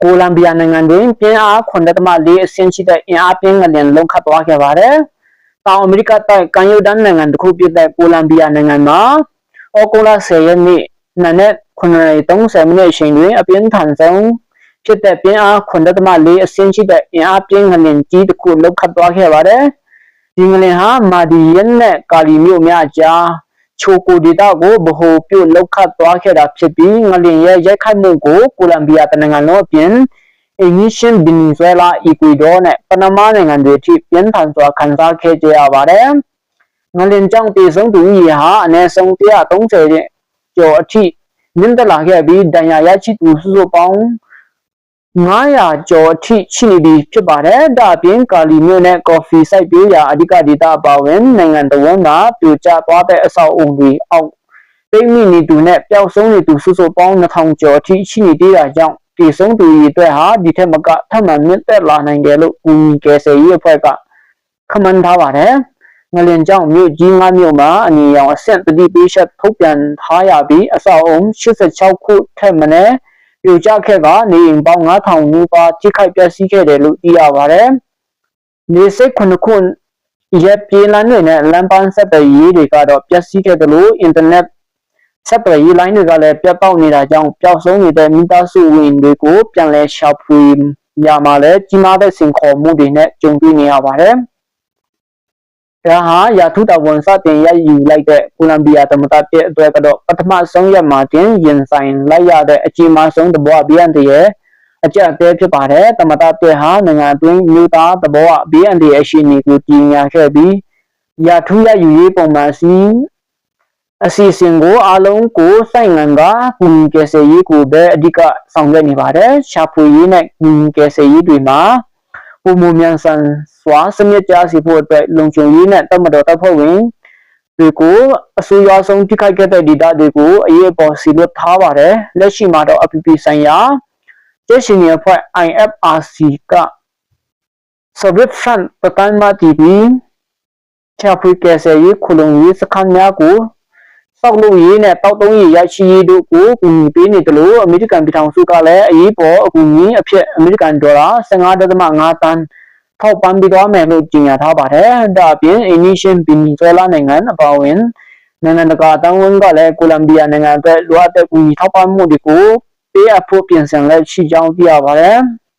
ကိုလံဘီယာနိုင်ငံတွင်ပြင်းအား 7.4 အဆင့်ရှိတဲ့အင်အားပြင်းငလျင်လှုပ်ခတ်သွားခဲ့ပါတယ်။တောင်အမေရိကတိုက်ကမ်းရိုးတန်းနိုင်ငံတစ်ခုဖြစ်တဲ့ကိုလံဘီယာနိုင်ငံမှာဩဂုတ်လ10ရက်နေ့နံနက်9:30မိနစ်အချိန်တွင်အပြင်းထန်ဆုံးဖြစ်တဲ့ပြင်းအား 7.4 အဆင့်ရှိတဲ့အင်အားပြင်းငလျင်ကြီးတစ်ခုလှုပ်ခတ်သွားခဲ့ပါတယ်။ဒီငလျင်ဟာမာဒီယန်နဲ့ကာလီမြို့များအကြားချိုကိုဒေတာကိုဗဟိုပြုလှုပ်ခတ်သွားခဲ့တာဖြစ်ပြီးငလျင်ရဲ့ရိုက်ခတ်မှုကိုကိုလံဘီယာနိုင်ငံလုံးအပြင်အိမ်နီးချင်းဗင်နီဇွဲလား၊အီကွေဒေါနဲ့ပနားမားနိုင်ငံတွေအထိပြင်းထန်စွာခံစားခဲ့ကြရပါတယ်။ငလျင်ကြောင့်သေဆုံးသူဦးရေဟာအနည်းဆုံး130ကျော်အထိမြင့်တက်လာခဲ့ပြီးဒဏ်ရာရရှိသူစုစုပေါင်း900ကျော်အထိရှိနေပြီဖြစ်ပါတယ်။ဒါအပြင်ကာလီမြို့နဲ့ကော်ဖီစိုက်ပျိုးရာအဓိကဒေသအပါအဝင်နိုင်ငံတော်ဝန်ကပြိုကျသွားတဲ့အဆောက်အုံတွေအောက်ပိတ်မိနေသူနဲ့ပျောက်ဆုံးနေသူစုစုပေါင်း2000ကျော်အထိရှိနေသေးတာကြောင့်သေဆုံးသူတွေအတွက်ဟာဒီထက်မကထပ်မံမြင့်တက်လာနိုင်တယ်လို့ကူညီကယ်ဆယ်ရေးအဖွဲ့ကခန့်မှန်းထားပါတယ်။ငလျင်ကြောင့်မြို့ကြီး5မြို့မှာအနီရောင်အဆင့်သတိပေးချက်ထုတ်ပြန်ထားရပြီးအဆောက်အုံ86ခုထက်မနည်းပြိုကျခဲ့ကနေအိမ်ပေါင်း9000နီးပါးထိခိုက်ပျက်စီးခဲ့တယ်လို့သိရပါတယ်။နေစိတ်9ခုရက်ပြေးလမ်းတွေနဲ့လမ်းပန်းဆက်သွယ်ရေးတွေကတော့ပျက်စီးခဲ့တယ်လို့အင်တာနက်ဆက်သွယ်ရေးလိုင်းတွေကလည်းပြတ်တောက်နေတာကြောင့်ပျောက်ဆုံးနေတဲ့မိသားစုဝင်တွေကိုပြန်လည်ရှာဖွေရမှာလည်းကြီးမားတဲ့စင်ခေါ်မှုတွေနဲ့ကြုံတွေ့နေရပါတယ်။ဒါဟာရာထူးတာဝန်စတင်ရယူလိုက်တဲ့ကိုလံဘီယာသမ္မတတဲ့အတွက်ကတော့ပထမဆုံးရက်မှာတင်ရင်ဆိုင်လိုက်ရတဲ့အကြီးမားဆုံးသဘောအပြန်တည်းရဲ့အကြအသေးဖြစ်ပါတယ်။သမ္မတတဲ့ဟာနိုင်ငံအတွင်းမြို့သားသဘောအပြန်တည်းအရှိန်ကိုကြီးညာခဲ့ပြီးရာထူးရယူရေးပုံမှန်အစီအစဉ်ကိုအားလုံးကိုစိုက်ငံကကူညီကယ်ဆယ်ရေးကိုပဲအဓိကဆောင်ရွက်နေပါတယ်။ရှာဖွေရေးနဲ့ကူညီကယ်ဆယ်ရေးတွေမှာပုံမှန်မြန်ဆန်စွာစနစ်ကျစီဖို့အတွက်လုံခြုံရေးနဲ့တပ်မတော်တပ်ဖွဲ့ဝင်တွေကိုအစိုးရဆုံးထိခိုက်ခဲ့တဲ့ဒေသတွေကိုအရေးပေါ်စီလွတ်ထားပါတယ်။လက်ရှိမှာတော့အပြည်ပြည်ဆိုင်ရာကျက်ရှင်နီအဖွဲ့ IFRC က Soviet Front ပကမ်းမတီပြီးရှာဖွေကယ်ဆယ်ရေးခုလုံရေးစခန်းများကိုစောက်လုပ်ရေးနဲ့တောက်တုံးရေးရရှိရေးတို့ကိုကူညီပေးနေတယ်လို့အမေရိကန်ပြည်ထောင်စုကလည်းအရေးပေါ်အကူအညီအဖြစ်အမေရိကန်ဒေါ်လာ 15.5 သန်းထောက်ပံ့ပေးသွားမယ်လို့ကြေညာထားပါတယ်။ဒါအပြင်အိန္ဒိယဗင်နီဇွဲလားနိုင်ငံအပါအဝင်နိုင်ငံတကာအသင်းဝန်ကလည်းကိုလံဘီယာနိုင်ငံအတွက်လိုအပ်တဲ့ကူညီထောက်ပံ့မှုတွေကိုပေးအပ်ဖို့ပြင်ဆင်လက်ရှိကြောင်းသိရပါတယ်။